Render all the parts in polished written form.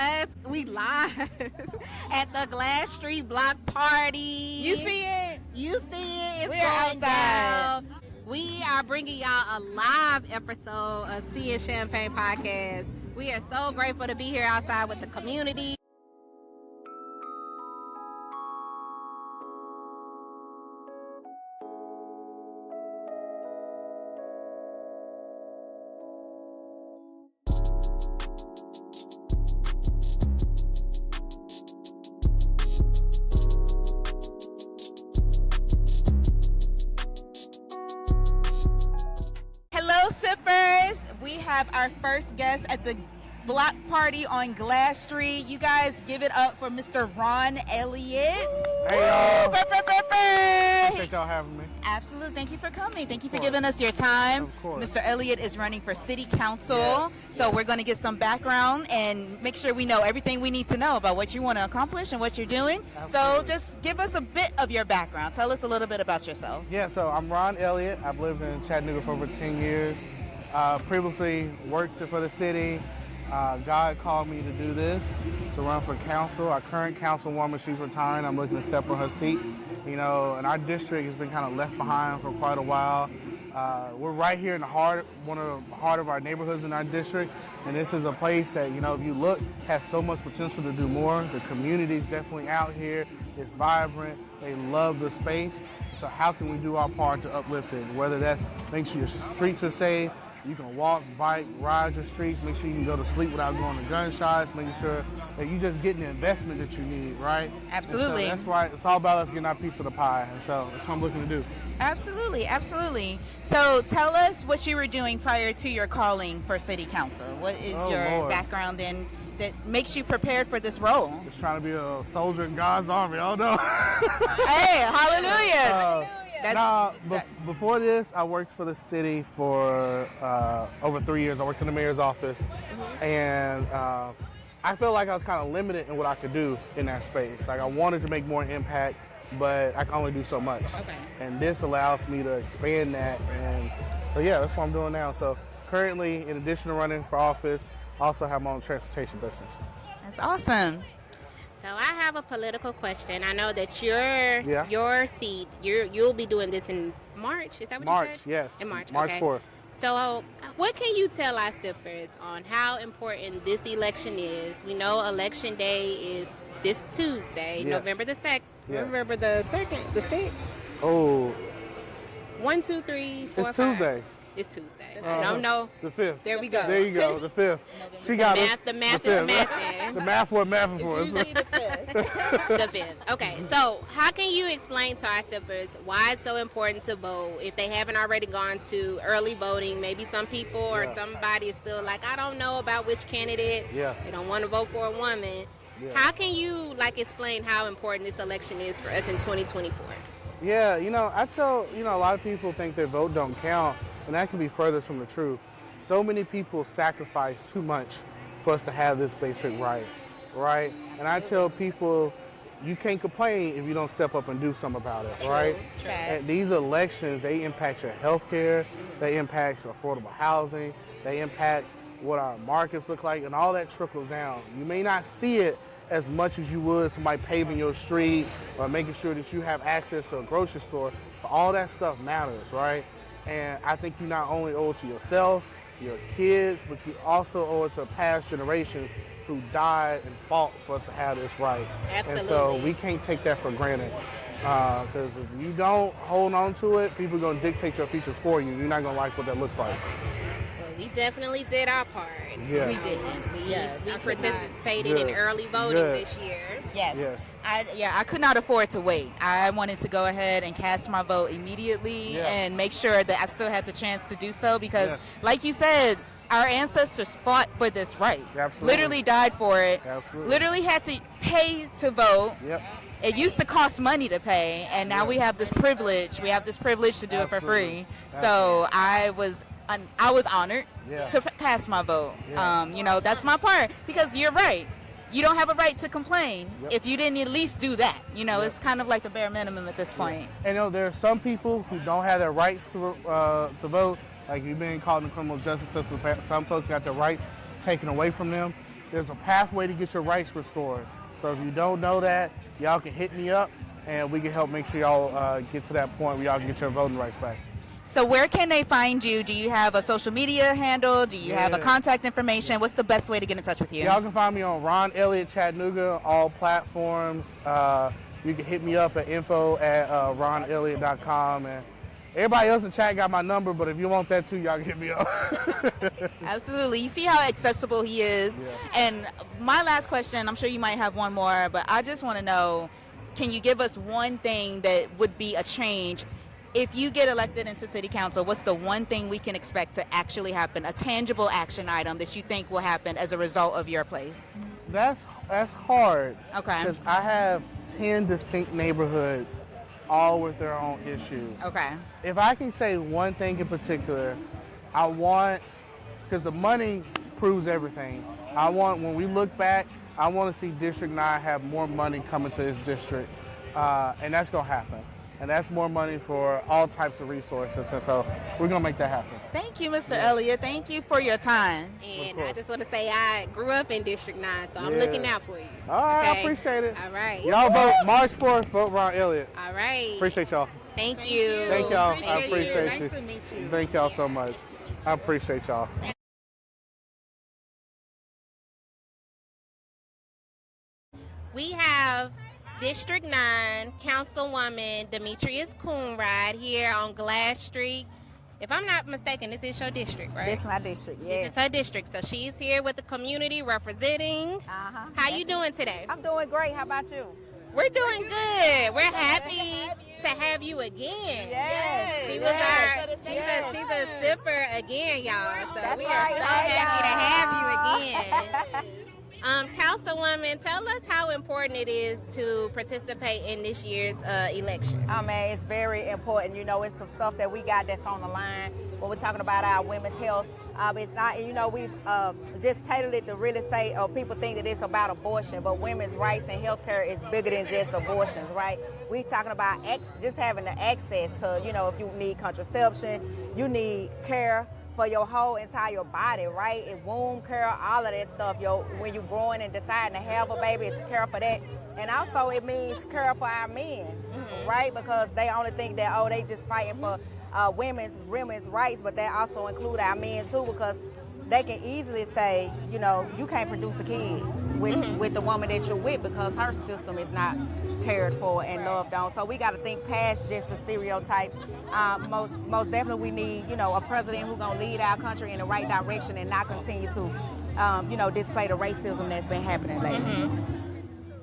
us. We live at the Glass Street Block Party. You see it? You see it. It's We're going outside. down. We are bringing y'all a live episode of Tea and Champagne Podcast. We are so grateful to be here outside with the community. Sippers, we have our first guest at the block party on Glass Street. You guys give it up for Mr. Ron Elliott. Hey y'all. Thank Thank y'all having me. Absolutely. Thank you for coming. Thank you for giving us your time. Of course. Mr. Elliott is running for city council. Yes. So we're going to get some background and make sure we know everything we need to know about what you want to accomplish and what you're doing. Absolutely. So just give us a bit of your background. Tell us a little bit about yourself. Yeah, so I'm Ron Elliott. I've lived in Chattanooga for over 10 years. Previously worked for the city. God called me to do this, to run for council. Our current councilwoman, she's retiring. I'm looking to step on her seat. You know, and our district has been kind of left behind for quite a while. We're right here in the heart, one of the heart of our neighborhoods in our district. And this is a place that, you know, if you look, has so much potential to do more. The community's definitely out here. It's vibrant. They love the space. So how can we do our part to uplift it? Whether that's make sure your streets are safe, you can walk, bike, ride your streets, make sure you can go to sleep without going to gunshots, making sure that you're just getting the investment that you need, right? Absolutely. So that's why it's all about us getting our piece of the pie. And so that's what I'm looking to do. Absolutely, absolutely. So tell us what you were doing prior to your calling for city council. What is your Lord. background in that makes you prepared for this role? Just trying to be a soldier in God's army. Oh no. Hey, hallelujah. Before this, I worked for the city for over 3 years. I worked in the mayor's office, and I felt like I was kind of limited in what I could do in that space. Like I wanted to make more impact, but I can only do so much. Okay. And this allows me to expand that, and so yeah, that's what I'm doing now. So currently, in addition to running for office, I also have my own transportation business. That's awesome. So I have a political question. I know that Yeah. your seat, you'll be doing this in March. Is that what March, you said? yes. In March. March okay. 4th. So what can you tell our sippers on how important this election is? We know election day is this Tuesday, Yes. November the 2nd. Yes. November the 2nd, the 6th. Oh, 1, 2, 3, 4, it's 5. Tuesday. It's Tuesday. No, the 5th. There we go. There you go, the 5th. She got us. The math the is 5th. mathing. The math was mathing for us. Usually the 5th. The 5th. Okay, so how can you explain to our sippers why it's so important to vote if they haven't already gone to early voting? Maybe some people or Yeah. somebody is still like, I don't know about which candidate. Yeah. They don't want to vote for a woman. Yeah. How can you explain how important this election is for us in 2024? Yeah, you know, I tell, a lot of people think their vote don't count, and that can be furthest from the truth. So many people sacrifice too much for us to have this basic right? And I tell people, you can't complain if you don't step up and do something about it, right? True. And these elections, they impact your health care, they impact affordable housing, they impact what our markets look like, and all that trickles down. You may not see it as much as you would somebody paving your street or making sure that you have access to a grocery store, but all that stuff matters, right? And I think you not only owe it to yourself, your kids, but you also owe it to past generations who died and fought for us to have this right. Absolutely. And so we can't take that for granted. Because if you don't hold on to it, people are going to dictate your future for you. You're not going to like what that looks like. Well, we definitely did our part. Yeah. We didn't. We participated Good. in early voting Good. this year. Yes. Yes. I could not afford to wait. I wanted to go ahead and cast my vote immediately Yeah. and make sure that I still had the chance to do so because, Yes. like you said, our ancestors fought for this right. Absolutely. Literally died for it. Absolutely. Literally had to pay to vote. Yep. It used to cost money to pay, and now we have this privilege. We have this privilege to do it for free. Absolutely. So I was honored Yeah. to cast my vote. Yeah. That's my part because you're right. You don't have a right to complain Yep. if you didn't at least do that. Yep. It's kind of like the bare minimum at this point. And there are some people who don't have their rights to vote. Like you've been called in the criminal justice system. Some folks got their rights taken away from them. there's a pathway to get your rights restored. So if you don't know that, y'all can hit me up, and we can help make sure y'all get to that point where y'all can get your voting rights back. So where can they find you? Do you have a social media handle? Do you have a contact information? What's the best way to get in touch with you? Y'all can find me on Ron Elliott Chattanooga, all platforms. You can hit me up at info@ronelliott.com. And everybody else in chat got my number, but if you want that too, y'all can hit me up. Absolutely. You see how accessible he is. Yeah. And my last question, I'm sure you might have one more, but I just want to know, can you give us one thing that would be a change? If you get elected into city council, what's the one thing we can expect to actually happen, a tangible action item that you think will happen as a result of your place? That's hard. Okay. Because I have 10 distinct neighborhoods, all with their own issues. Okay. If I can say one thing in particular, I want, because the money proves everything. I want, when we look back, I want to see District 9 have more money coming to this district, and that's going to happen. And that's more money for all types of resources, and so we're going to make that happen. Thank you, Mr. Elliott. Thank you for your time. And I just want to say I grew up in District 9, so I'm looking out for you. All right, Okay? I appreciate it. All right. Y'all vote March 4th, vote Ron Elliott. All right. Appreciate y'all. Thank you. Thank y'all. I Appreciate you. appreciate you. Nice to meet you. Thank y'all so much. I appreciate y'all. We have District 9 Councilwoman Demetrius Coonride here on Glass Street. If I'm not mistaken, this is your district, right? This is my district, yes. This is her district. So she's here with the community representing. Uh-huh. How you doing today? I'm doing great. How about you? We're doing good. We're happy to have you again. Yes. She was she's a zipper again, y'all. So That's we right. are so Hey, happy to y'all. have you again. Councilwoman, tell us how important it is to participate in this year's election. I mean, it's very important. You know, it's some stuff that we got that's on the line when we're talking about our women's health. It's not, you know, we've just tailored it to really say, people think that it's about abortion, but women's rights and health care is bigger than just abortions, right? We're talking about just having the access to, you know, if you need contraception, you need care for your whole entire body, right? And womb care, all of that stuff. When you're growing and deciding to have a baby, it's care for that. And also it means care for our men, right? Because they only think that, they just fighting for women's rights, but that also include our men too, because they can easily say, you know, you can't produce a kid with the woman that you're with because her system is not cared for and loved on. So we got to think past just the stereotypes. Most definitely we need, you know, a president who's going to lead our country in the right direction and not continue to, you know, display the racism that's been happening lately.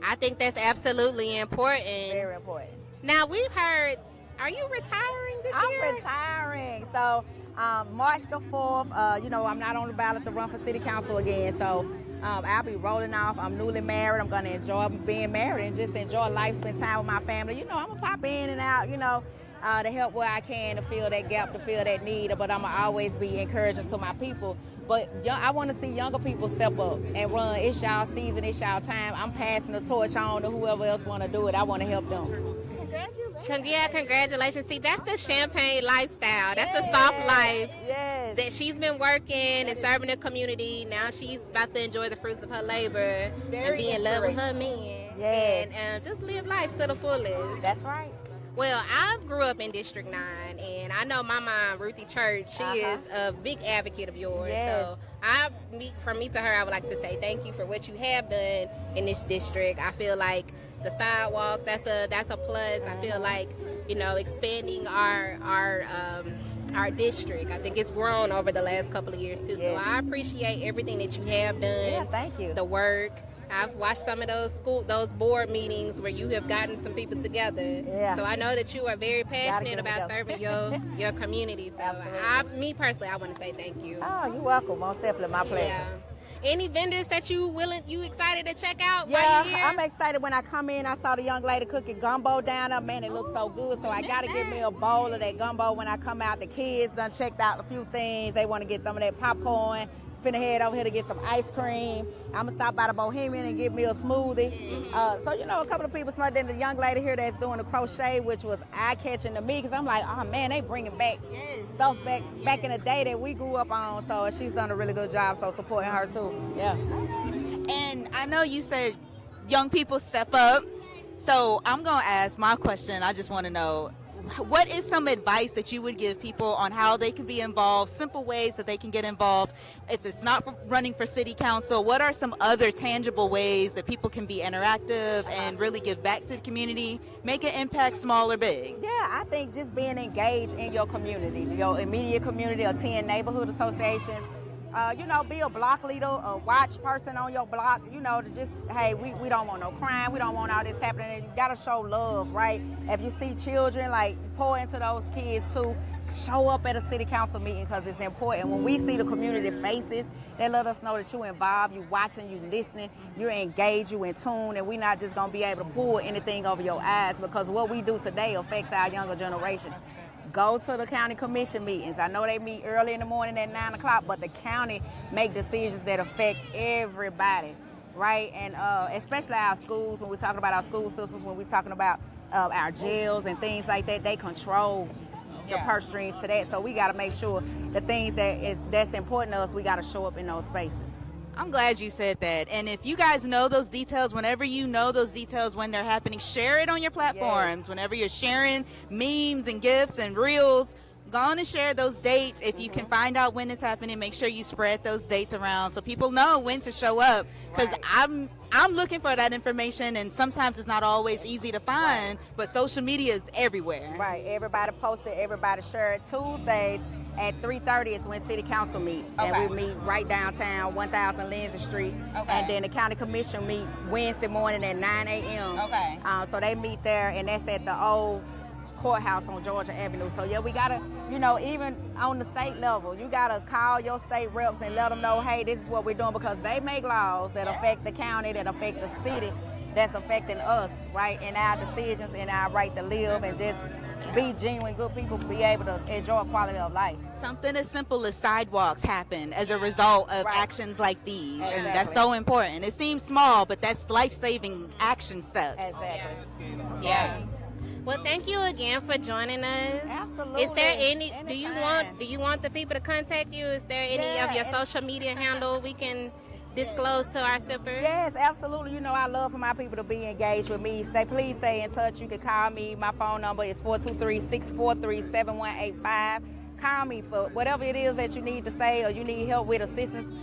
I think that's absolutely important. Very important. Now, we've heard, are you retiring this year? I'm retiring. So March the 4th, you know, I'm not on the ballot to run for city council again. So I'll be rolling off. I'm newly married. I'm going to enjoy being married and just enjoy life, spend time with my family. You know, I'm going to pop in and out, you know, to help where I can to fill that gap, to fill that need. But I'm going to always be encouraging to my people. But I want to see younger people step up and run. It's y'all season. It's y'all time. I'm passing the torch on to whoever else want to do it. I want to help them. Congratulations. See, that's the champagne lifestyle. That's the soft life that she's been working and serving the community. Now she's about to enjoy the fruits of her labor and be in love with her men. And just live life to the fullest. That's right. Well, I grew up in District 9, and I know my mom, Ruthie Church, she is a big advocate of yours. So from me to her, I would like to say thank you for what you have done in this district. I feel like the sidewalks, that's a plus. I feel like, you know, expanding our district, I think it's grown over the last couple of years too. So I appreciate everything that you have done. Yeah, thank you. The work. I've watched some of those board meetings where you have gotten some people together. Yeah. So I know that you are very passionate about serving your community. So me personally, I want to say thank you. Oh, you're welcome. Most definitely, my pleasure. Yeah. Any vendors that you excited to check out? Yeah, while you're here? I'm excited. When I come in, I saw the young lady cooking gumbo down there. Man, it looks so good. So I got to get me a bowl of that gumbo when I come out. The kids done checked out a few things. They want to get some of that popcorn. finna head over here to get some ice cream. I'm gonna stop by the Bohemian and get me a smoothie. So you know, a couple of people smart. Then the young lady here that's doing the crochet, which was eye-catching to me, because I'm like, oh man, they bringing back stuff back in the day that we grew up on. So she's done a really good job. So supporting her too. Yeah. And I know you said young people step up. So I'm going to ask my question. I just want to know, what is some advice that you would give people on how they can be involved, simple ways that they can get involved? If it's not running for city council, what are some other tangible ways that people can be interactive and really give back to the community, make an impact, small or big? Yeah, I think just being engaged in your community, your immediate community, attend neighborhood associations. You know, be a block leader, a watch person on your block, you know, to just, hey, we don't want no crime, we don't want all this happening, and you gotta show love, right? If you see children, like, pour into those kids too. Show up at a city council meeting, because it's important. When we see the community faces, they let us know that you're involved, you're watching, you're listening, you're engaged, you're in tune, and we're not just gonna be able to pull anything over your eyes, because what we do today affects our younger generation. Go to the county commission meetings. I know they meet early in the morning at 9 o'clock, but the county make decisions that affect everybody, right? And especially our schools, when we're talking about our school systems, when we're talking about our jails and things like that, they control the purse strings to that. So we got to make sure the things that's important to us, we got to show up in those spaces. I'm glad you said that. And if you guys know those details, whenever you know those details when they're happening, share it on your platforms. Yes. Whenever you're sharing memes and GIFs and reels, go on and share those dates. If you can find out when it's happening, make sure you spread those dates around so people know when to show up. Because I'm looking for that information, and sometimes it's not always easy to find, but social media is everywhere. Right. Everybody posted, everybody shared. Tuesdays at 3:30 is when city council meet. Okay. And we meet right downtown, 1000 Lindsay Street. Okay. And then the county commission meet Wednesday morning at 9 a.m. Okay. So they meet there, and that's at the old courthouse on Georgia Avenue. So yeah, we gotta, you know, even on the state level, you gotta call your state reps and let them know, hey, this is what we're doing, because they make laws that affect the county, that affect the city, that's affecting us, right, and our decisions and our right to live and just be genuine good people, be able to enjoy quality of life. Something as simple as sidewalks happen as a result of actions like these. Exactly. And that's so important. It seems small, but that's life-saving action steps. Exactly. Yeah. Well, thank you again for joining us. Absolutely. Is there any? Do you want the people to contact you? Is there any of your social media handle we can disclose to our sippers? Yes, absolutely. You know, I love for my people to be engaged with me. Please stay in touch. You can call me. My phone number is 423-643-7185. Call me for whatever it is that you need to say or you need help with, assistance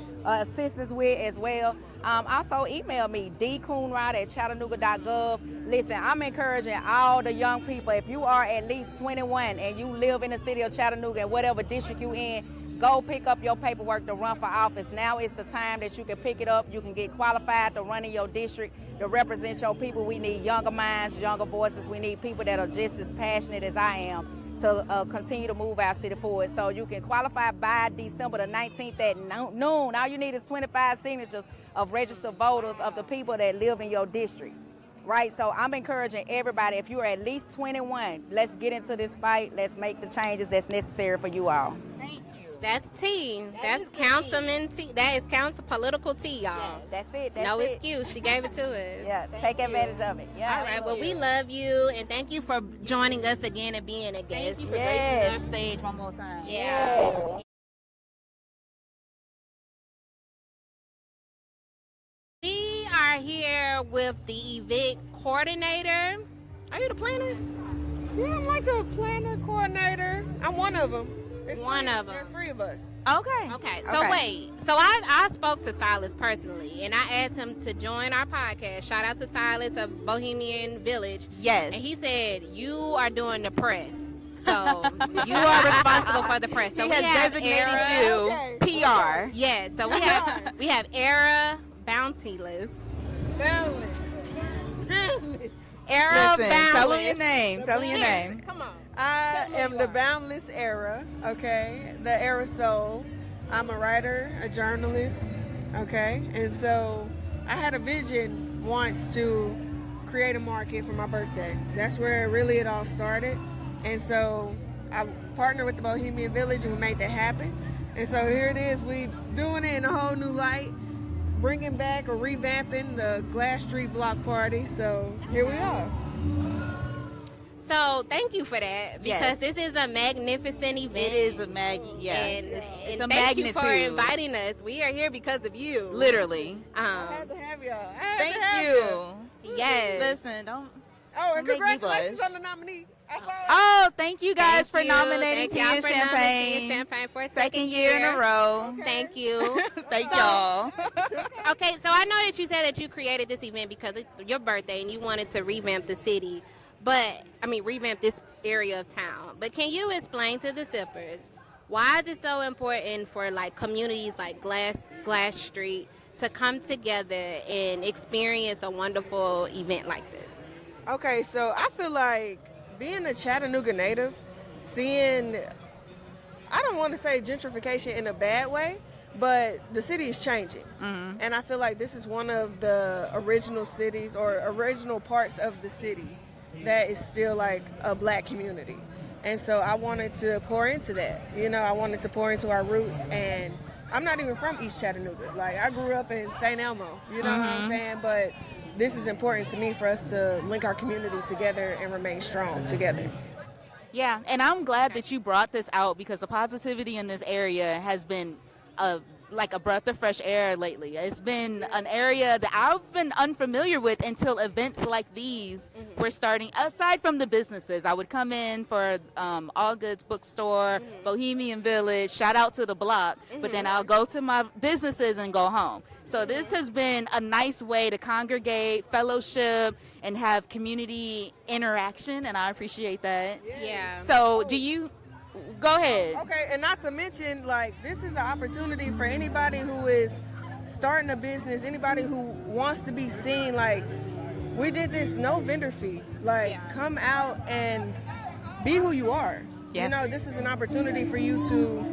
with as well. Also email me, dcoonrod@chattanooga.gov. Listen, I'm encouraging all the young people, if you are at least 21 and you live in the city of Chattanooga and whatever district you in, go pick up your paperwork to run for office. Now is the time that you can pick it up. You can get qualified to run in your district, to represent your people. We need younger minds, younger voices. We need people that are just as passionate as I am to continue to move our city forward. So you can qualify by December the 19th at noon. All you need is 25 signatures of registered voters of the people that live in your district. Right, so I'm encouraging everybody, if you are at least 21, let's get into this fight. Let's make the changes that's necessary for you all. Thank you. That's T. That's Councilman T. That is political T, y'all. Yeah, that's it. No excuse. She gave it to us. Yeah, take advantage of it. Yeah. All right. Well, we love you, and thank you for joining us again and being a guest. Thank you for gracing our stage one more time. Yeah. We are here with the event coordinator. Are you the planner? Yeah, I'm like a planner coordinator. I'm one of them. There's 3 of us. Okay. So wait. So I spoke to Silas personally, and I asked him to join our podcast. Shout out to Silas of Bohemian Village. Yes. And he said, you are doing the press. So you are responsible for the press. So he has designated you PR. Yeah. So we have Era Bounteeless. Boundless. Era Listen, Boundless. tell him your name. Tell him your name. Come on. I am the Boundless Era, okay? The Era Soul. I'm a writer, a journalist, okay? And so I had a vision once to create a market for my birthday. That's where really it all started. And so I partnered with the Bohemian Village and we made that happen. And so here it is, we doing it in a whole new light, bringing back or revamping the Glass Street Block Party. So here we are. So thank you for that, because Yes. this is a magnificent event. It is a and it's a thank you magnitude. for inviting us. We are here because of you. Literally. I had to have y'all. Thank you. Yes. Listen, don't. Oh, and Make me congratulations blush. on the nominee. I saw it. Oh, thank you guys Thank for you. nominating Thank y'all Tia for nominating Champagne. Champagne for a Second year in a row. Thank you. Thank y'all. Okay, so I know that you said that you created this event because it's your birthday and you wanted to revamp the city, revamp this area of town. But can you explain to the sippers why is it so important for like communities like Glass Street to come together and experience a wonderful event like this? Okay, so I feel like being a Chattanooga native, seeing, I don't want to say gentrification in a bad way, but the city is changing. Mm-hmm. And I feel like this is one of the original cities or original parts of the city that is still like a black community. And so I wanted to pour into that. You know, I wanted to pour into our roots. And I'm not even from East Chattanooga. Like, I grew up in St. Elmo, you know what I'm saying? But this is important to me for us to link our community together and remain strong together. Yeah, and I'm glad that you brought this out because the positivity in this area has been like a breath of fresh air lately. It's been an area that I've been unfamiliar with until events like these were starting. Aside from the businesses, I would come in for All Goods Bookstore, Bohemian Village, shout out to the block, but then I'll go to my businesses and go home. So this has been a nice way to congregate, fellowship, and have community interaction, and I appreciate that. Yeah. So do you... Go ahead. Okay, and not to mention, like, this is an opportunity for anybody who is starting a business, anybody who wants to be seen. Like, we did this no vendor fee. Like, come out and be who you are. Yes. You know, this is an opportunity for you to,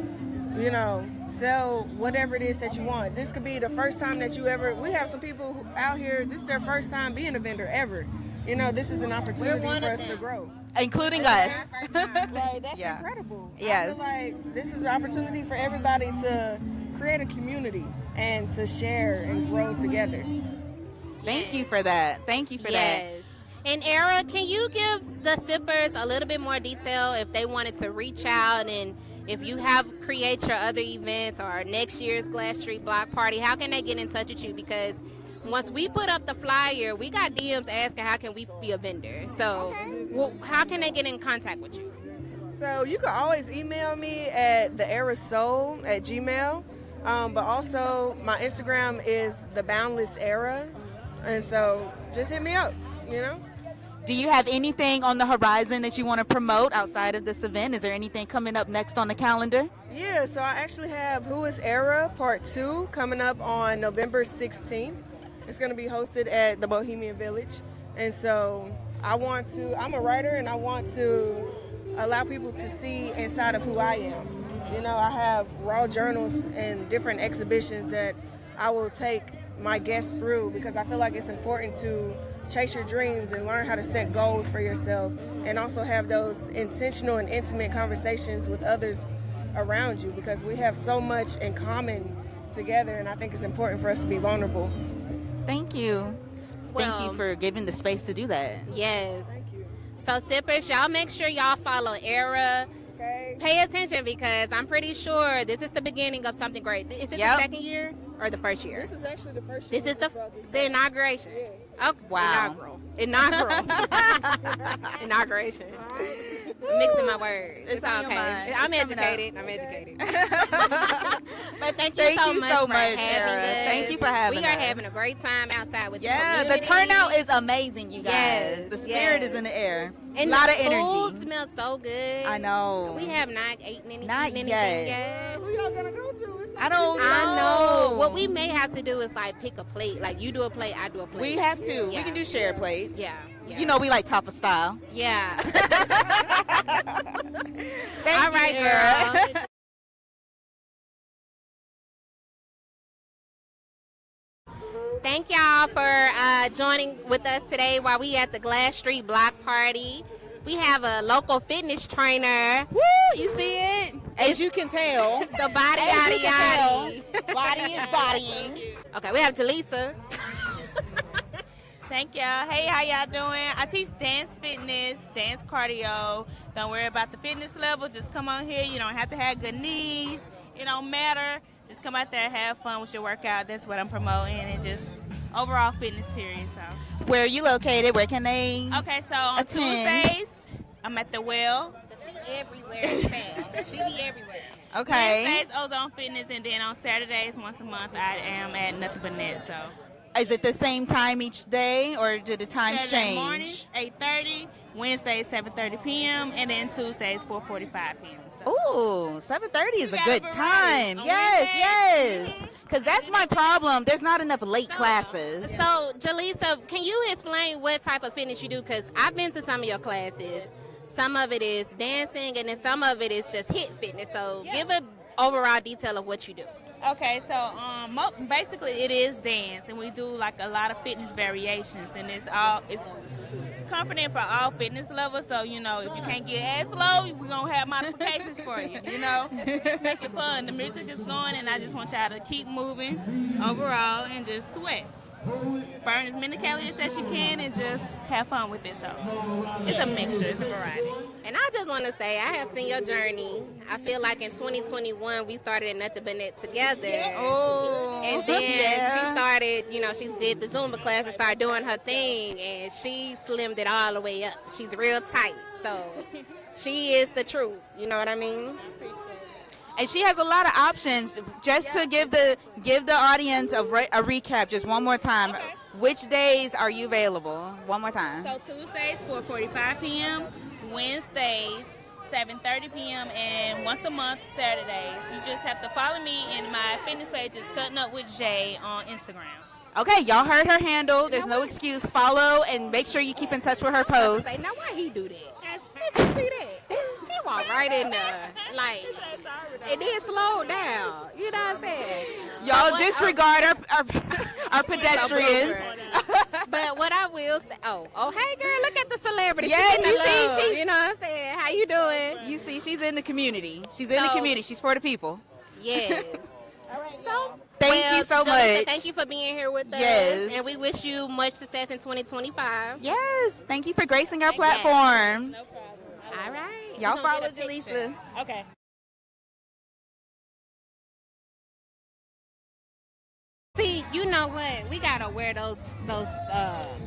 you know, sell whatever it is that you want. This could be the first time that you ever, we have some people out here, this is their first time being a vendor ever. You know, this is an opportunity for us to grow. Including us. Like, that's Yeah. incredible. Yes. I feel like this is an opportunity for everybody to create a community and to share and grow together. Thank you for that. Thank you for that. Yes. And Era, can you give the sippers a little bit more detail if they wanted to reach out, and if you have create your other events or next year's Glass Street Block Party, how can they get in touch with you? Because once we put up the flyer, we got DMs asking how can we be a vendor. So how can they get in contact with you? So you can always email me at theerasoul@gmail. But also my Instagram is the Boundless Era. And so just hit me up, you know? Do you have anything on the horizon that you want to promote outside of this event? Is there anything coming up next on the calendar? Yeah, so I actually have Who is Era Part 2 coming up on November 16th. It's going to be hosted at the Bohemian Village. And so I'm a writer, and I want to allow people to see inside of who I am. You know, I have raw journals and different exhibitions that I will take my guests through, because I feel like it's important to chase your dreams and learn how to set goals for yourself, and also have those intentional and intimate conversations with others around you, because we have so much in common together, and I think it's important for us to be vulnerable. Thank you. Thank you Well, for giving the space to do that. Yes. So sippers, y'all make sure y'all follow Era. Okay. Pay attention, because I'm pretty sure this is the beginning of something great. Is it Yep. the second year or the first year? This is actually the first year. This is we just brought this the back. inauguration. Yeah. Oh, Wow. Inaugural. Inauguration. I'm mixing my words. It's on your okay. mind. I'm It's coming up. educated. I'm educated. But thank you Thank so you much so for much, having Era. us. Thank you for having We are us. having a great time outside with Yeah, the the community. turnout is amazing, you guys. Yes, The spirit yes. is in the air. And a lot the of food energy. smells so good. I know. We have not eaten anything, Not anything yet. yet. Who y'all gonna go to? It's I don't know. I know. What we may have to do is like pick a plate. Like you do a plate, I do a plate. We have to. We Yeah. can do share plates. Yeah. Yeah. You know we like Tapa style. Yeah. Thank All right, you, Era. girl. Thank y'all for joining with us today while we at the Glass Street Block Party. We have a local fitness trainer. Woo! You see it? As you can tell, The body, as you yada, can yada. tell, body is bodying. Okay, we have Jaleesa. Thank y'all. Hey, how y'all doing? I teach dance fitness, dance cardio. Don't worry about the fitness level. Just come on here. You don't have to have good knees. It don't matter. Just come out there and have fun with your workout. That's what I'm promoting, and just overall fitness period. So. Where are you located? Where can they? Okay, so on Attend. Tuesdays, I'm at the Well. She everywhere in town. She be everywhere. Okay. Wednesdays, Ozone Fitness, and then on Saturdays, once a month, I am at Nothing But Net. So. Is it the same time each day, or do the times Saturday change? mornings, 8:30. Wednesdays, 7:30 p.m. And then Tuesdays, 4:45 p.m. So. Ooh, 7:30 is a got good a variety. time. On Yes, Wednesdays. yes. Because that's my problem. There's not enough late classes. So, Jaleesa, can you explain what type of fitness you do? Because I've been to some of your classes. Some of it is dancing, and then some of it is just hit fitness. So, give an overall detail of what you do. Okay, so basically it is dance, and we do like a lot of fitness variations, and it's confident for all fitness levels. So if you can't get as low, we're gonna have modifications for you. Just make it fun. The music is going, and I just want y'all to keep moving overall and just sweat. Burn as many calories as you can and just have fun with it. So it's a mixture, it's a variety. And I just want to say, I have seen your journey. I feel like in 2021, we started at Nothing But Net together. Oh. And then Yeah. she started, she did the Zumba class and started doing her thing. And she slimmed it all the way up. She's real tight. So she is the truth. You know what I mean? And she has a lot of options. Just to give the audience a recap, just one more time. Okay. Which days are you available? One more time. So Tuesdays, 4:45 p.m., Wednesdays, 7:30 p.m., and once a month, Saturdays. You just have to follow me in my fitness page. It's Cutting Up with Jay on Instagram. Okay, y'all heard her handle. There's no excuse. Follow and make sure you keep in touch with her posts. Say, now why he do that? Did you see that? He walked right in there. Like, it did slow down. You know what I'm saying? Y'all disregard our pedestrians. But what I will say, hey girl, look at the celebrity. Yes, She you getting see, love. she- You know what I'm saying? How you doing? You see, she's in the community. She's in the So- community. She's for the people. Yes. So Thank you so Jaleesa, much. Thank you for being here with us. Yes. And we wish you much success in 2025. Yes, thank you for gracing our platform. No problem. All right. Y'all We gonna follow get a picture. Jaleesa. Okay. See, you know what? We gotta wear those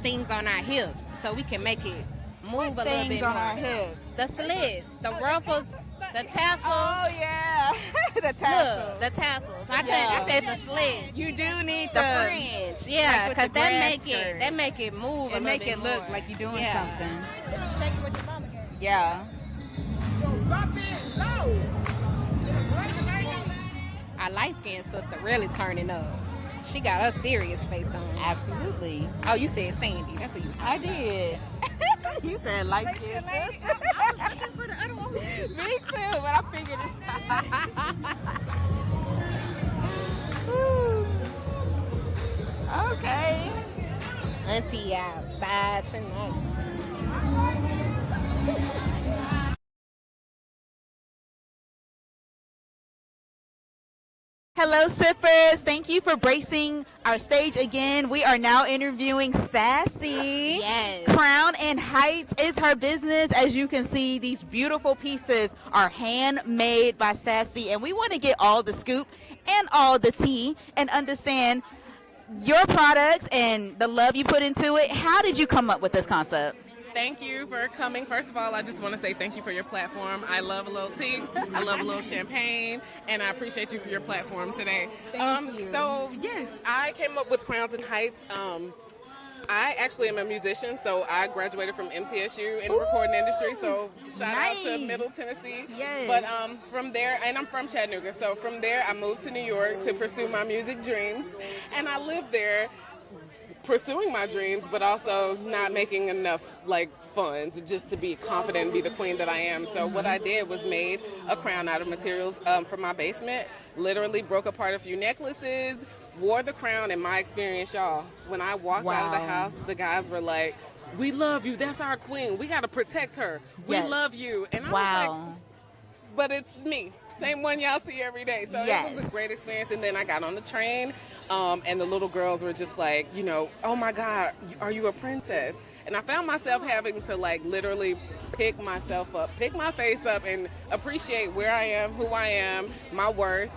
things on our hips so we can make it move a little Things bit on more. our hips. The slits, the ruffles, the tassels. Oh yeah, the tassel. Look, the tassels. I Yeah. said the slits. You do need The fringe, yeah, like with because the that grass make it move a and little make bit it look more. like you're doing Yeah. something. Yeah. Our light-skinned sister really turning up. She got her serious face on. Absolutely. Oh, you said Sandy. That's what you said. I did. You said light skin sister. Me too, but I figured it. Okay. Auntie outside tonight. Hello, sippers. Thank you for bracing our stage again. We are now interviewing Sassy. Yes. Crown and Heights is her business. As you can see, these beautiful pieces are handmade by Sassy, and we want to get all the scoop and all the tea and understand your products and the love you put into it. How did you come up with this concept? Thank you for coming. First of all, I just want to say thank you for your platform. I love a little tea. I love a little champagne, and I appreciate you for your platform today. So yes, I came up with Crowns and Heights. I actually am a musician, so I graduated from MTSU in the recording industry. So shout out to Middle Tennessee. Yes. But from there, and I'm from Chattanooga, so from there I moved to New York to pursue my music dreams, and I lived there pursuing my dreams, but also not making enough funds just to be confident and be the queen that I am. So what I did was made a crown out of materials from my basement, literally broke apart a few necklaces, wore the crown. In my experience, y'all, when I walked out of the house, the guys were like, "We love you, that's our queen, we got to protect her, we love you." And I was like, but it's me. Same one y'all see every day. So Yes. it was a great experience. And then I got on the train, and the little girls were just like, you know, oh my God, are you a princess? And I found myself having to like literally pick myself up, pick my face up, and appreciate where I am, who I am, my worth,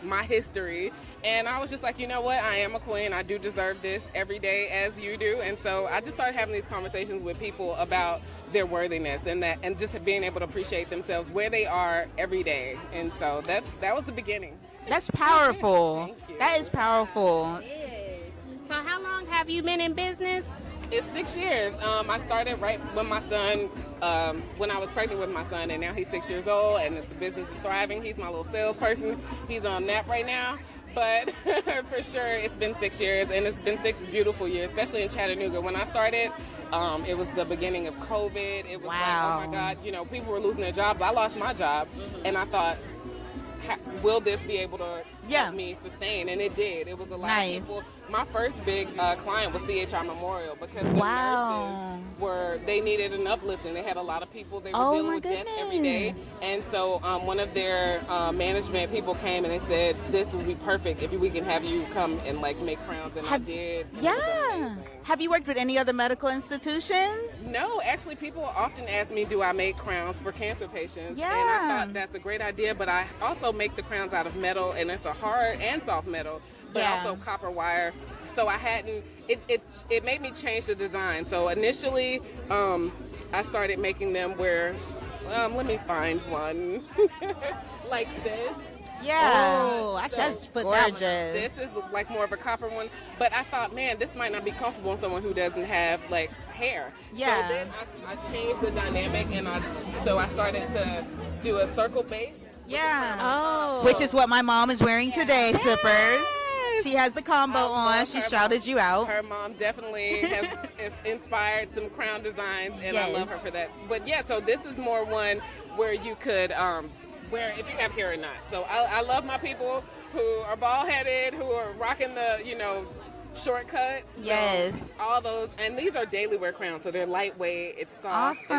my history. And I was just like, you know what? I am a queen. I do deserve this every day as you do. And so I just started having these conversations with people about their worthiness and just being able to appreciate themselves where they are every day. And so that was the beginning. That's powerful. Thank you. That is powerful. Yes. So how long have you been in business? It's 6 years. I started right when my son, when I was pregnant with my son, and now he's 6 years old, and the business is thriving. He's my little salesperson. He's on nap right now. But for sure, it's been 6 years, and it's been 6 beautiful years, especially in Chattanooga. When I started, it was the beginning of COVID. It was like, oh my God, you know, people were losing their jobs. I lost my job, and I thought, will this be able to help me sustain? And it did. It was a lot of people. My first big client was CHI Memorial, because the nurses they needed an uplifting. They had a lot of people they were dealing with death every day. And so one of their management people came and they said, this would be perfect if we can have you come and like make crowns. And I did. Yeah. Have you worked with any other medical institutions? No, actually, people often ask me, do I make crowns for cancer patients? Yeah. And I thought that's a great idea, but I also make the crowns out of metal, and it's a hard and soft metal, but also copper wire. So I hadn't, it made me change the design. So initially, I started making them where, let me find one, like this. Yeah. Oh, I should That's put gorgeous. that one. This is like more of a copper one, but I thought, man, this might not be comfortable on someone who doesn't have like hair. Yeah. So then I changed the dynamic, and I started to do a circle base. Yeah. Oh. Which is what my mom is wearing today, Sippers. She has the combo on. She shouted you out. Her mom definitely has inspired some crown designs, and I love her for that. But yeah, so this is more one where you could wear if you have hair or not. So I love my people who are bald-headed, who are rocking the, you know, shortcuts. Yes. So all those, and these are daily wear crowns, so they're lightweight, it's soft. Awesome.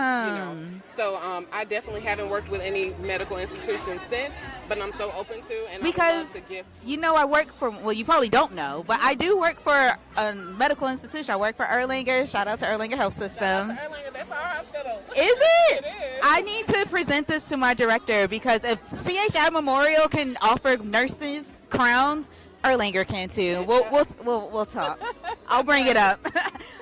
It's, you know, so I definitely haven't worked with any medical institutions since, but I'm so open to, and Because, I would love to gift. you know, I work for, well, you probably don't know, but I do work for a medical institution. I work for Erlanger. Shout out to Erlanger Health System. That's our hospital. Is it? It is. I need to present this to my director, because if CHI Memorial can offer nurses crowns, Erlanger can too. We'll talk. I'll bring it up.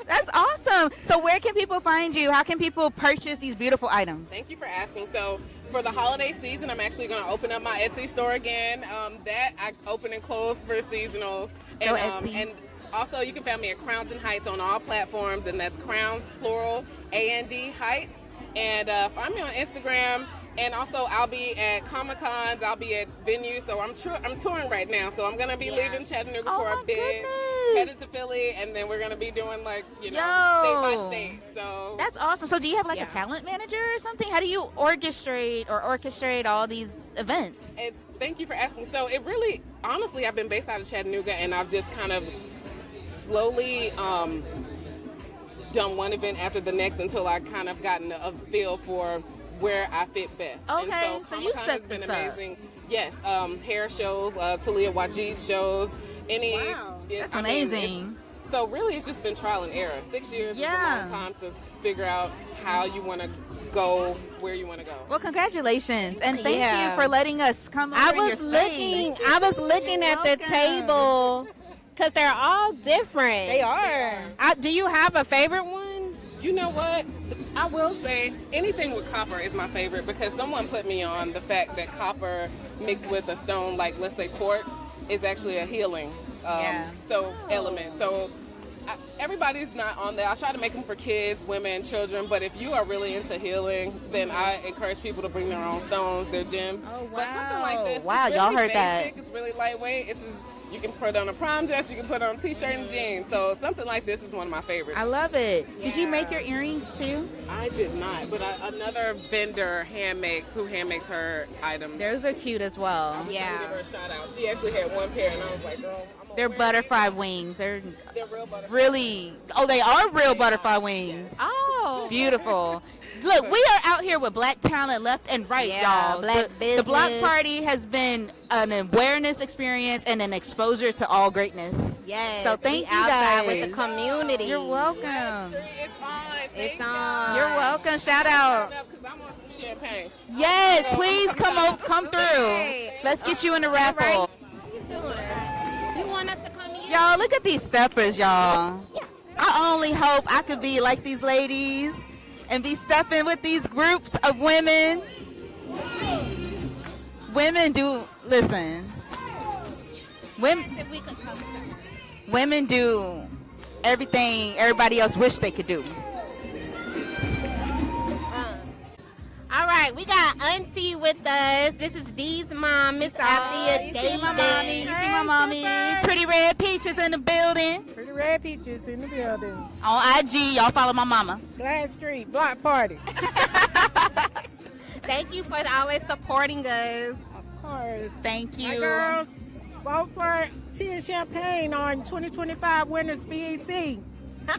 That's awesome. So where can people find you? How can people purchase these beautiful items? Thank you for asking. So for the holiday season, I'm actually going to open up my Etsy store again. That I open and close for seasonals. And, Go Etsy. And also, you can find me at Crowns and Heights on all platforms, and that's Crowns plural and Heights. And find me on Instagram. And also, I'll be at Comic-Cons, I'll be at venues, so I'm touring right now. So I'm going to be leaving Chattanooga for a bit, headed to Philly, and then we're going to be doing, like, you know, state by state. So That's awesome. So do you have, like, a talent manager or something? How do you orchestrate all these events? Thank you for asking. So it really, honestly, I've been based out of Chattanooga, and I've just kind of slowly done one event after the next until I kind of gotten a feel for where I fit best. Okay, and so you Comic-Con set has been this amazing. Yes, hair shows, Talia Wajid shows, That's amazing. So really, it's just been trial and error. 6 years is a long time to figure out how you want to go, where you want to go. Well, congratulations, and thank you for letting us come over I your was space. looking at the table because they're all different. They are. Do you have a favorite one? You know what? I will say anything with copper is my favorite, because someone put me on the fact that copper mixed with a stone, like let's say quartz, is actually a healing element. So everybody's not on there. I try to make them for kids, women, children, but if you are really into healing, then I encourage people to bring their own stones, their gems. Oh, wow. But something like this, Wow, it's y'all really heard that. basic, it's really lightweight. You can put on a prom dress, you can put on a t-shirt and jeans. So something like this is one of my favorites. I love it. Did you make your earrings too? I did not, but another vendor hand makes her items. Those are cute as well. I'm gonna give her a shout out. She actually had one pair, and I was like, girl, I'm gonna They're wear butterfly wings. They're They're real butterfly. really, they are real butterfly wings. Oh. Beautiful. Look, we are out here with black talent left and right, Yeah, y'all. black The Block business. Party has been an awareness experience and an exposure to all greatness. Yes. So thank we you outside guys. with the community. You're welcome. It's on. It's on. You're welcome. Shout out. Because I want some champagne. Yes, please come through. Let's get you in the raffle. You want us to come in? Y'all, look at these steppers, y'all. I only hope I could be like these ladies and be stepping with these groups of women. Women do, listen. Women do everything everybody else wish they could do. All right, we got Auntie with us. This is Dee's mom, Miss Althea You Davis. see my mommy. You see my mommy. Pretty Red Peaches in the building. Pretty Red Peaches in the building. On IG, y'all follow my mama. Glass Street, Block Party. Thank you for always supporting us. Of course. Thank My you. girls, vote for Chia Champagne on 2025 Winners BEC.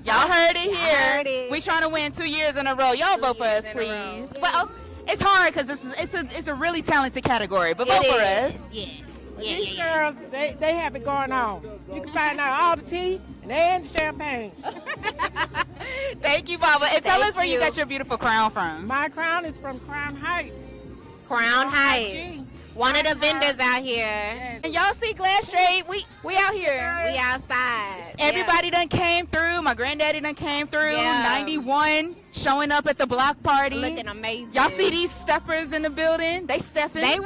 Y'all heard it here. heard it. We trying to win 2 years in a row. Y'all vote for us, years in a row. please. But also, it's hard because it's a really talented category. But vote for us. Yeah. These girls, they have it going on. You can find out all the tea and the champagne. Thank you, Baba. And tell Thank us where you you. got your beautiful crown from. My crown is from Crown Heights. Crown Heights. IG. One of the vendors out here. Yes. And y'all see Glass Straight, we out here. We outside. Everybody done came through. My granddaddy done came through. Yeah. 91 showing up at the block party. Yeah. Looking amazing. Y'all see these steppers in the building? They stepping. These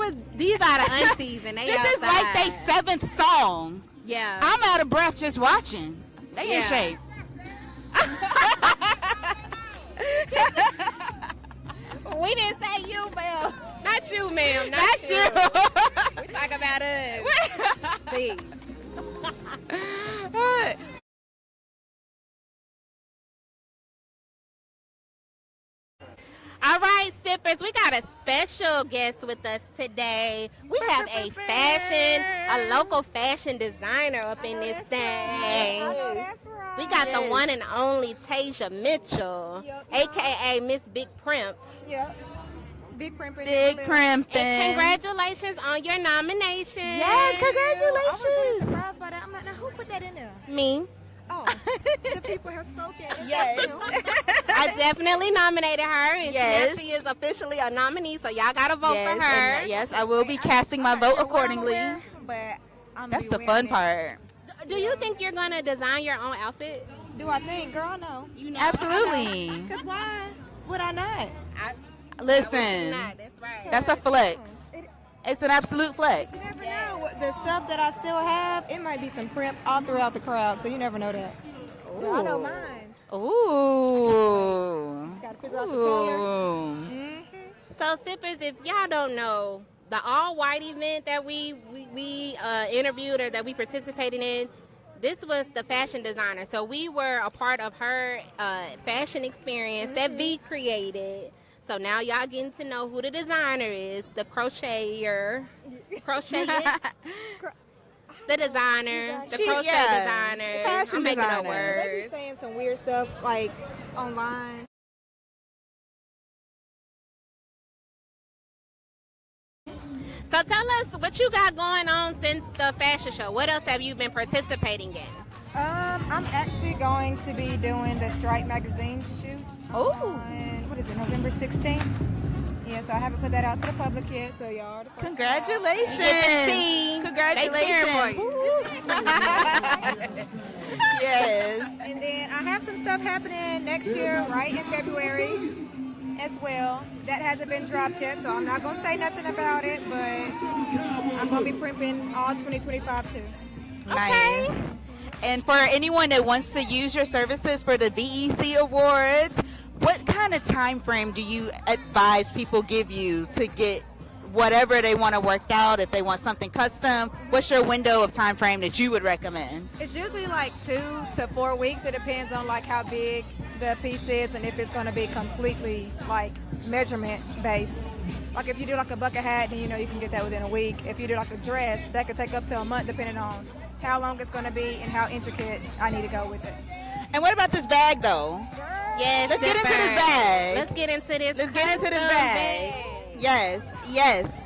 are the aunties and they This is outside. like they 7th song. Yeah. I'm out of breath just watching. They in Yeah. shape. We didn't say you, ma'am. Not you, ma'am. Not you. We talk about us. See. All right, sippers, we got a special guest with us today. We have a local fashion designer up in this thing. We got the one and only Tasia Mitchell, aka Miss Big Primp. Yep. Big primping. Big And primping. congratulations on your nomination. Yes, I was really congratulations. surprised by that. I'm like, now who put that in there? Me. Oh, the people have spoken. Yes. I definitely nominated her, and Yes. she is officially a nominee, so y'all gotta vote Yes, for her. and yes, I will be casting my I'm not vote sure what I'ma accordingly. wear, but I'm That's gonna the be fun wearing part. Do you think you're gonna design your own outfit? it. Do I think, girl? No. You know, Absolutely. Because why would I not? Listen, Not, that's right. that's a flex. It's an absolute flex. You never know. What- The stuff that I still have, it might be some primp all throughout the crowd, so you never know that. But I know mine. Ooh. Just gotta figure out the color. Ooh. So, sippers, if y'all don't know, the all-white event that we interviewed or that we participated in, this was the fashion designer. So we were a part of her fashion experience that V created. So now y'all getting to know who the designer is, the crochet the designer, the She- crochet yeah, designer. fashion I'm making designer. up They words. be saying some weird stuff like online. So tell us what you got going on since the fashion show. What else have you been participating in? I'm actually going to be doing the Strike magazine shoot on, what is it, November 16th? Yeah, so I haven't put that out to the public yet, so y'all are the first to know. Congratulations. They cheering Congratulations. Yes. And then I have some stuff happening next year, right in February as well. That hasn't been dropped yet, so I'm not going to say nothing about it, but I'm going to be primping all 2025 too. Nice. And for anyone that wants to use your services for the VEC Awards, what kind of time frame do you advise people give you to get whatever they want to work out? If they want something custom, what's your window of time frame that you would recommend? It's usually like 2 to 4 weeks. It depends on like how big the piece is and if it's going to be completely like measurement based. Like if you do like a bucket hat, then you know you can get that within a week. If you do like a dress, that could take up to a month depending on how long it's going to be and how intricate I need to go with it. And what about this bag though? Girl, Yes, Let's get into this zipper. bag. Let's get into this. Let's get into this custom bag. Yes, yes,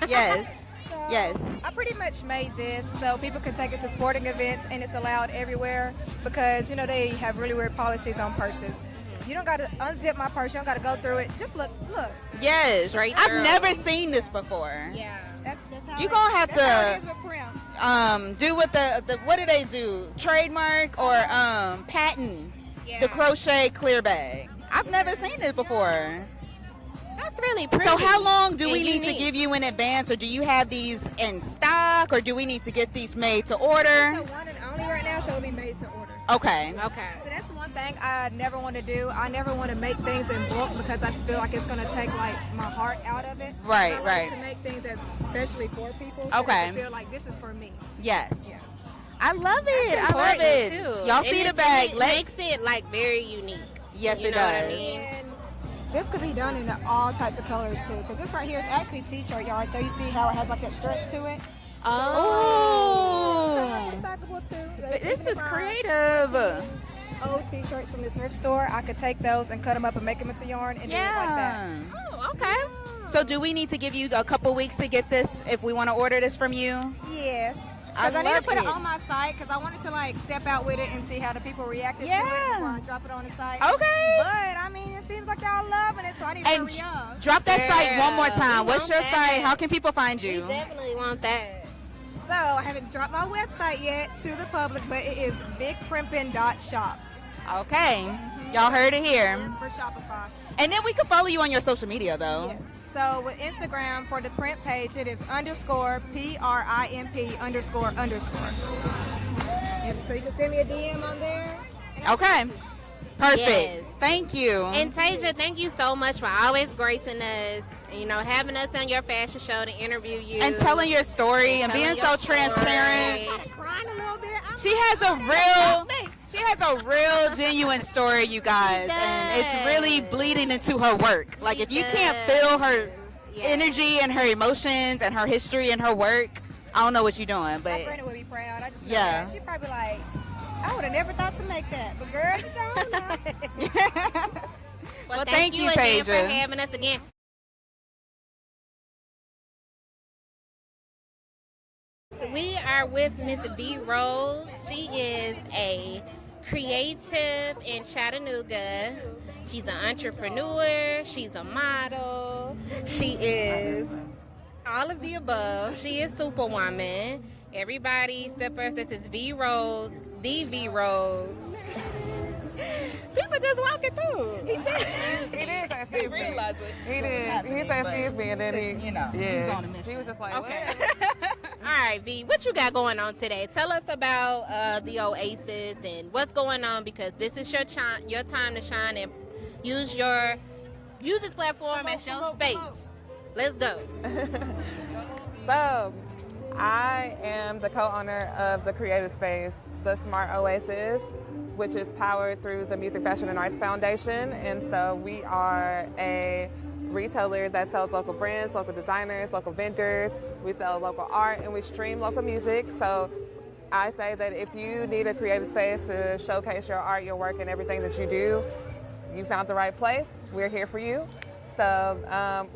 yes, So, yes. I pretty much made this so people can take it to sporting events, and it's allowed everywhere because, you know, they have really weird policies on purses. You don't got to unzip my purse. You don't got to go through it. Just look. Yes, Straight I've through. never seen this before. Yeah. That's how You gonna have that's how it to is with Prim. do what the what do they do? Trademark or patent Yeah. the crochet clear bag. I've never seen this before. That's really pretty. So how long do we and need to unique. give you in advance, or do you have these in stock, or do we need to get these made to order? It's the one and only right now, so it'll be made to order. Okay. Okay. So that's one thing I never want to do. I never want to make things in bulk because I feel like it's going to take like my heart out of it. Right, I like right. to make things that's especially for people. So Okay. they feel like this is for me. Yes. Yeah. I love it. That's I love important, it. too. Y'all And see the it bag? makes it like very unique. Yes, You it know what I does. mean? And this could be done in all types of colors too. Because this right here is actually t-shirt yarn. So you see how it has like that stretch to it. Oh, Recyclable too. this is creative. Old t-shirts from the thrift store. I could take those and cut them up and make them into yarn and do it like that. Yeah. Oh, okay. So do we need to give you a couple weeks to get this if we want to order this from you? Yes. I Because I need to love put it it. on my site because I wanted to like step out with it and see how the people reacted to it Yeah. before I drop it on the site. Okay. But I mean, it seems like y'all loving it, so I need to And hurry up. drop that site one more Girl, time. we What's want your that. site? How can people find We you? definitely want that. So I haven't dropped my website yet to the public, but it is bigprimpin.shop Okay. Y'all heard it here. for Shopify. And then we can follow you on your social media though. Yes. So with Instagram for the print page, it is _PRIMP___. And so you can send me a DM on there. Okay. Perfect. Yes. Thank you. And Tasia, thank you so much for always gracing us, you know, having us on your fashion show to interview you. And telling your story and being telling so your story. transparent. Crying a little bit. She has a real genuine story, you guys, and it's really bleeding into her work. Like if you can't feel her energy and her emotions and her history and her work, I don't know what you're doing. My But friend would be proud. I just know Yeah. that. She'd probably be like, I would have never thought to make that. But girl, you don't know. Well, thank you, again for Tasia. having us again. So we are with Miss V Rose. She is a creative in Chattanooga. She's an entrepreneur. She's a model. She is all of the above. She is Superwoman. Everybody except for us, this is V Rose, the V Rose. People just walking through. He did say realized what he did. He said excuse me, and then he, you know, yeah, he's on a mission. he was just like, Okay. what? All right, V, what you got going on today? Tell us about the Oasis and what's going on, because this is your time to shine and use this platform as your space. Let's go. So, I am the co-owner of the creative space, the Smart Oasis, which is powered through the Music, Fashion, and Arts Foundation. And so we are a retailer that sells local brands, local designers, local vendors. We sell local art and we stream local music. So I say that if you need a creative space to showcase your art, your work, and everything that you do, you found the right place. We're here for you. So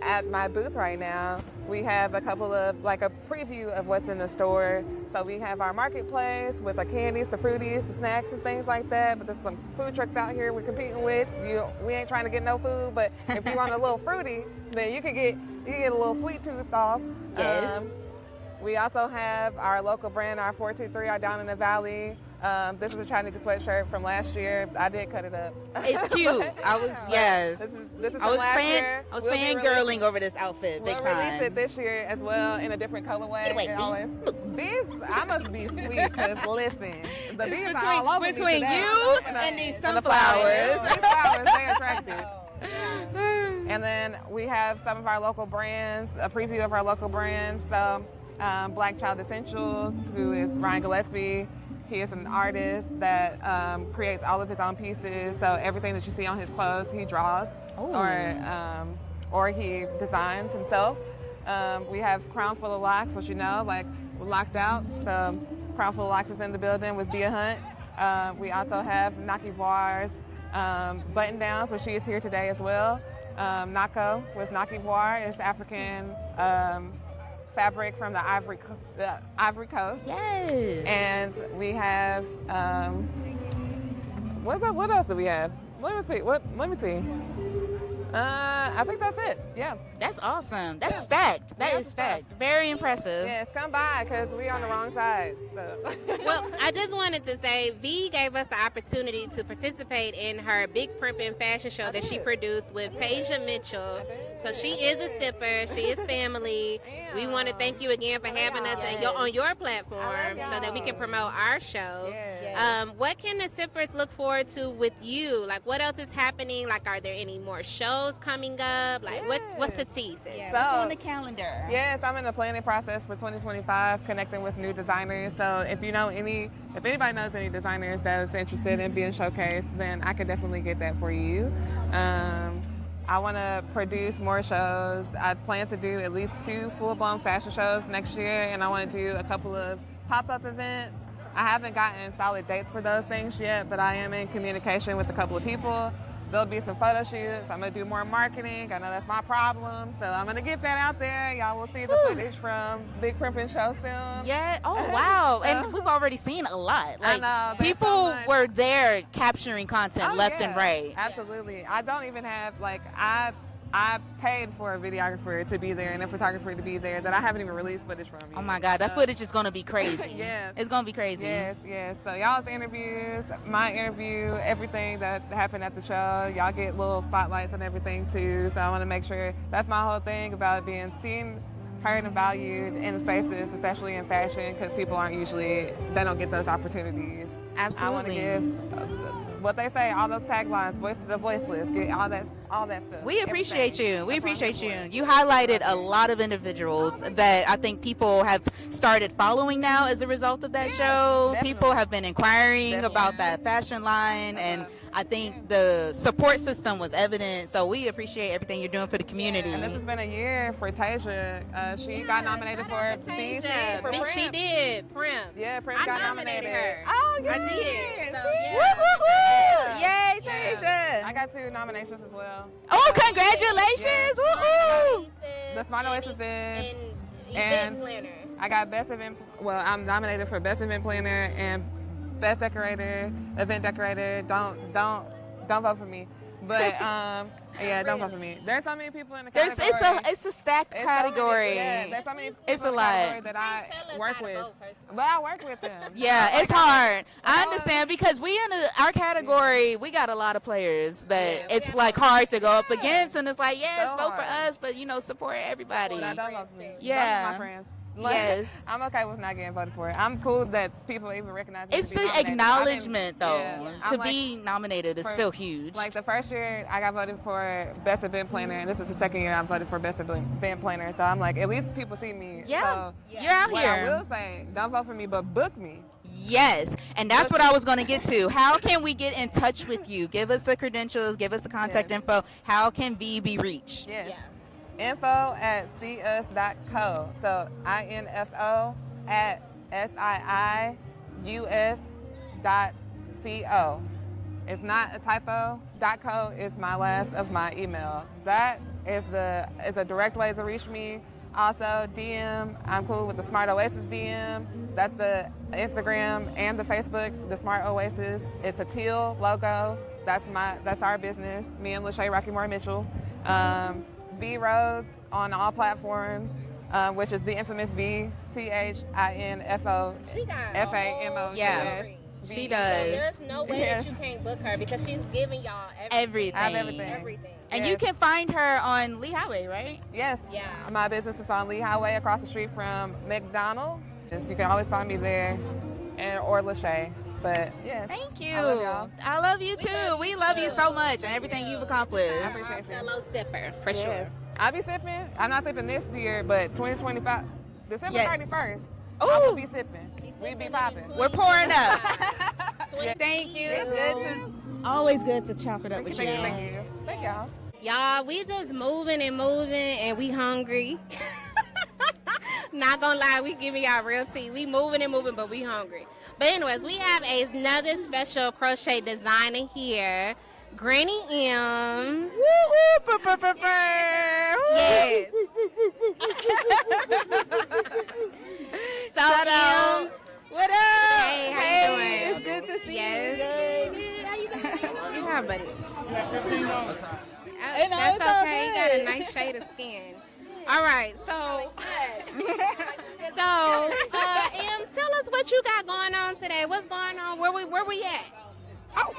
at my booth right now, we have a couple of, like a preview of what's in the store. So we have our marketplace with the candies, the fruities, the snacks and things like that. But there's some food trucks out here we're competing with. We ain't trying to get no food, but if you want a little fruity, then you can get a little sweet tooth off. Yes. We also have our local brand, our 423, our Down in the Valley. This is a Chattanooga sweatshirt from last year. I did cut it up. it's cute. Yes. This is I from was last year. I was We'll be fangirling over this outfit big We'll release time. it this year as well in a different colorway. Get away, It B. always- Bees, I must be sweet because listen, the bees It's are all over me between today. you and these the sunflowers. These flowers, they're attractive. And then we have some of our local brands, a preview of our local brands. So Black Child Essentials, who is Ryan Gillespie. He is an artist that creates all of his own pieces. So everything that you see on his clothes, he draws or he designs himself. We have Crown Full of Locks, which you know, like we're locked out. So Crown Full of Locks is in the building with Bia Hunt. We also have Naki Bars button downs, which she is here today as well. Nako with Naki War is African fabric from the Ivory Coast. Yes. And we have what else do we have? Let me see. I think that's it. Yeah. That's awesome. That's stacked. That is stacked. Very impressive. Yes, come by because we're on the wrong side. So. Well, I just wanted to say V gave us the opportunity to participate in her Big Primpin' fashion show that she produced with Tasia Mitchell. So she is a sipper. She is family. We want to thank you again for having us on your platform so that we can promote our show. What can the sippers look forward to with you? Like, what else is happening? Like, are there any more shows coming up? Like, what's the teaser? What's on the calendar? Yes, I'm in the planning process for 2025, connecting with new designers. So if anybody knows any designers that's interested in being showcased, then I could definitely get that for you. I want to produce more shows. I plan to do at least 2 full-blown fashion shows next year, and I want to do a couple of pop-up events. I haven't gotten solid dates for those things yet, but I am in communication with a couple of people. There'll be some photo shoots. I'm going to do more marketing. I know that's my problem, so I'm going to get that out there. Y'all will see the footage from Big Primpin' Show soon. Yeah. Oh, wow. And we've already seen a lot. Like, I know. People were there capturing content left and right. Absolutely. I don't even have, I paid for a videographer to be there and a photographer to be there that I haven't even released footage from yet. Oh my God, that footage is going to be crazy. Yeah. It's going to be crazy. Yes. So y'all's interviews, my interview, everything that happened at the show, y'all get little spotlights and everything too. So I want to make sure that's my whole thing about being seen, heard, and valued in spaces, especially in fashion, because people they don't get those opportunities. Absolutely. I want to give what they say, all those taglines, voice to the voiceless, get all that stuff. We appreciate you. We appreciate you. You highlighted a lot of individuals that I think people have started following now as a result of that show. Definitely. People have been inquiring about that fashion line, and I think the support system was evident. So we appreciate everything you're doing for the community. And this has been a year for Tasia. She got nominated for BET. She did. Primp. Yeah, Primp got nominated. Her. Oh, yeah. I did. So, Woo, woo, woo. Yay, Tasia. I got 2 nominations as well. Oh, congratulations. Woo, woo. The Smart Oasis did. And And event planner. I got I'm nominated for Best Event Planner and Best Decorator, Event Decorator. Don't vote for me. But don't vote for me. There's so many people in the category. It's a stacked category. There's so many people it's a in the lot category that I work with. But I work with them. Yeah, it's hard. I understand because we in our category, we got a lot of players that it's like hard to go up against, and it's like, yes, vote for us, but support everybody. Don't vote for me. Yeah. Vote for my friends. Yes. I'm okay with not getting voted for. I'm cool that people even recognize me. It's the acknowledgement, though. To like, be nominated is still huge. Like the first year, I got voted for Best Event Planner, and this is the second year I'm voted for Best Event Planner. So I'm like, at least people see me. Yeah. So You're out what here. I will say, don't vote for me, but book me. Yes, and that's what I was going to get to. How can we get in touch with you? Give us the credentials, give us the contact info. How can V be reached? Yes. Yeah. info@sius.co. So info at siius.co. It's not a typo. .co is my last of my email. That is a direct way to reach me. Also, DM. I'm cool with the Smart Oasis DM. That's the Instagram and the Facebook. The Smart Oasis. It's a teal logo. That's our business. Me and Lachey Rockymore Mitchell. B Rhodes on all platforms, which is the infamous B THINFO FAMO. Yeah, she does. So there's no way that you can't book her because she's giving y'all everything. Everything. And you can find her on Lee Highway, right? Yes. Yeah. My business is on Lee Highway across the street from McDonald's. You can always find me there, or Lachey. But yes. Thank you. I love y'all. I love you too. We love you so much and everything you've accomplished. I appreciate you. Fellow sipper, for sure. I'll be sipping. I'm not sipping this year, but 2025, December 31st, Ooh. I will be sipping. We be popping. We're pouring up. Thank you. It's always good to chop it up with you. Thank y'all. Y'all, we just moving and we hungry. Not gonna lie, we giving y'all real tea. We moving, but we hungry. But anyways, we have another special crochet designer here. Granny M's. Yes. So Shout out. M's. What up? Hey, how you doing? It's good to see Yes. you. Good. How you doing? You have, buddy. Hey, no, That's it's all okay. You got a good. nice shade of skin. All right, so Ems, tell us what you got going on today. What's going on? Where we at? Oh,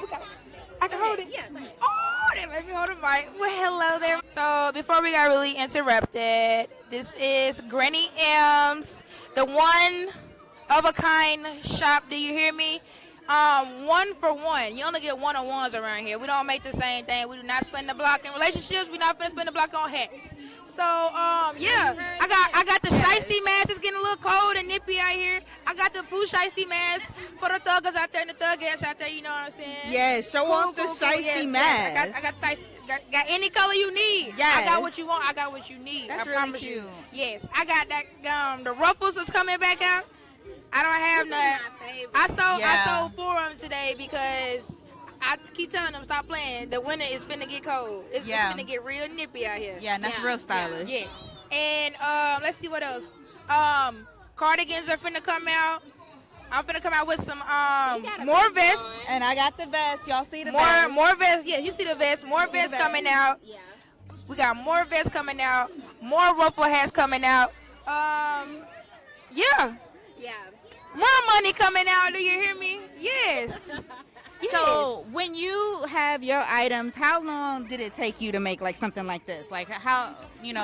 I can hold it. Yeah. Go ahead. Oh, they let me hold the mic. Well, hello there. So before we got really interrupted, this is Granny M's, the one of a kind shop. Do you hear me? 1 for 1. You only get one-on-ones around here. We don't make the same thing. We do not spend the block in relationships. We not finna spend the block on hats. So yeah, I got the shiesty mask. It's getting a little cold and nippy out here. I got the poo shiesty mask for the thuggers out there and the thuggettes out there. You know what I'm saying? Yes, show off the shiesty mask. I got any color you need. Yes. I got what you want. I got what you need. That's I really promise cute. you. Yes, I got that. The ruffles is coming back out. I don't have none. I sold 4 of them today because I keep telling them stop playing. The winter is finna get cold. It's finna get real nippy out here. Yeah, and that's real stylish. Yes. And let's see what else. Cardigans are finna come out. I'm finna come out with some more vests. And I got the vest. Y'all see the vest? More vests. Yeah, you see the vest. More vests coming out. Yeah. We got more vests coming out. More ruffle hats coming out. Yeah. Yeah. More money coming out. Do you hear me? Yes. So when you have your items, how long did it take you to make like something like this? Like how,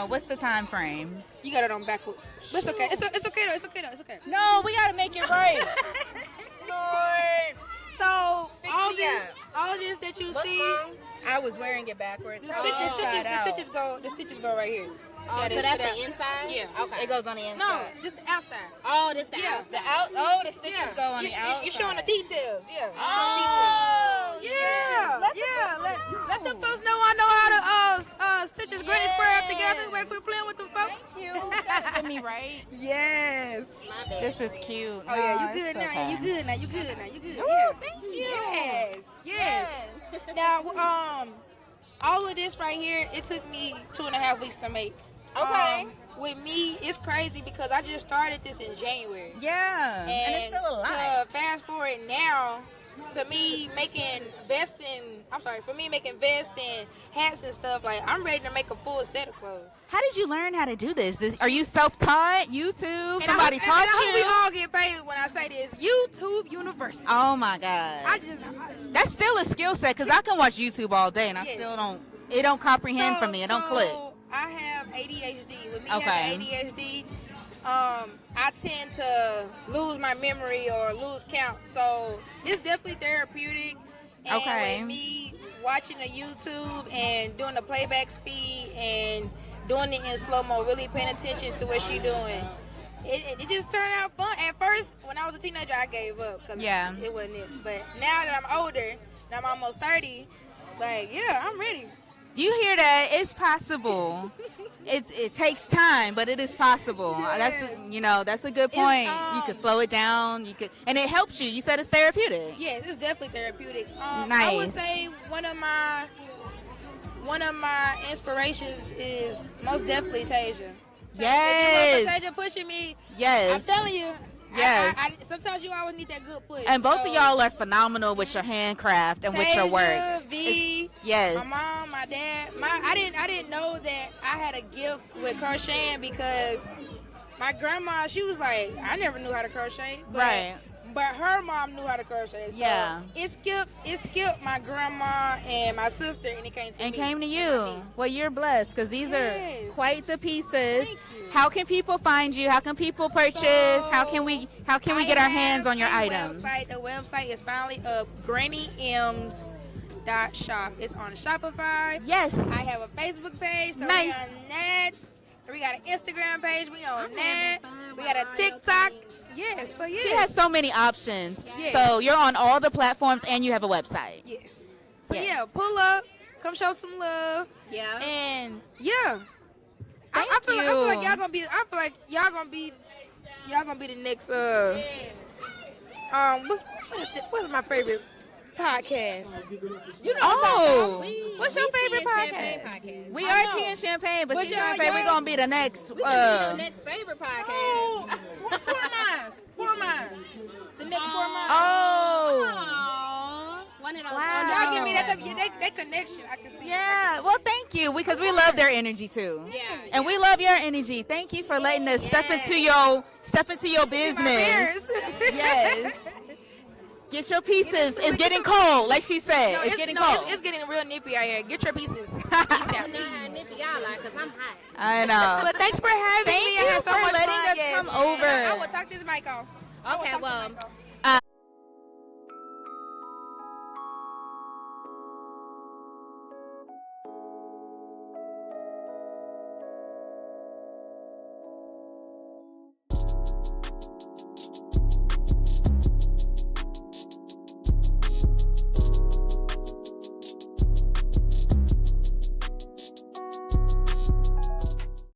what's the time frame? You got it on backwards. But it's okay. It's okay though. It's okay though. It's okay. No, we gotta make it right. Lord. So Fix all me this, up. all this that you see, I was wearing it backwards. the stitches go right here. Oh, so that's the inside? Yeah. Okay. It goes on the inside. No, just the outside. Oh, this the Yeah. outside. The stitches go on the outside. You're showing the details. Yeah. Oh, Yeah. Let them folks know I know how to stitches granny square up together. Wait, quit playing with them folks. Thank you. You gotta get me right. Yes. My bad. This is cute. Oh yeah, No, you good it's now. okay. You good now. You good now. You good. Ooh, Yeah. thank you. Yes. Now, all of this right here, it took me 2.5 weeks to make. Okay. With me, it's crazy because I just started this in January. Yeah. And it's still a lot. To fast forward now, to me making vests and hats and stuff, like I'm ready to make a full set of clothes. How did you learn how to do this? Are you self-taught? YouTube? And Somebody I taught hope we you? all get paid when I say this. YouTube University. Oh my God. That's still a skill set because I can watch YouTube all day and I still don't. It don't comprehend for me. It don't click. I have ADHD. With me Okay. having ADHD, I tend to lose my memory or lose count. So it's definitely therapeutic. And Okay. with me watching the YouTube and doing the playback speed and doing it in slow-mo, really paying attention to what she's doing, it just turned out fun. At first, when I was a teenager, I gave up because it wasn't it. But now that I'm older, now I'm almost 30, like, yeah, I'm ready. You hear that? It's possible. It takes time, but it is possible. That's a good point. You can slow it down. And it helps you. You said it's therapeutic. Yes, it's definitely therapeutic. Nice. I would say one of my inspirations is most definitely Tasia. Yes. Tasia pushing me. Yes. I'm telling you. Yes. Sometimes you always need that good push. And both of y'all are phenomenal with your handcraft and with your work. Tasia, V, yes. my mom, my dad. I didn't know that I had a gift with crocheting because my grandma, she was like, I never knew how to crochet. But her mom knew how to crochet. So it skipped my grandma and my sister, and it came to me. And came to you. Well, you're blessed because these are quite the pieces. How can people find you? How can people purchase? How can we get our hands on your items? The website is finally up. GrannyM's.shop. It's on Shopify. Yes. I have a Facebook page. So nice. We on that. We got an Instagram page. We on that. We got a TikTok. Yes. So yeah. She has so many options. Yes. So you're on all the platforms and you have a website. Yes. So yeah, pull up. Come show some love. Yeah. And yeah. I feel like y'all gonna be. I feel like y'all gonna be the next. What's my favorite podcast. You know what I'm talking about. What's your we favorite Tea and Champagne podcast? We are Tea and Champagne, but she's trying to say we're going to be the next. We can be the next favorite podcast. Poor minds. The next poor minds. Oh. One of those. Wow. Y'all give me that type of, they connection. I can see. Yeah, well, thank you, because we love their energy too. Yeah. And we love your energy. Thank you for letting us step into your business. Yes. Get your pieces. It's getting cold, like she said. It's getting cold. It's getting real nippy out here. Get your pieces. Peace out. Nippy y'all like, cause I'm hot. I know. But thanks for having me. Thank I you had so for much letting fun. us come over. I will talk this mic off. Okay, well,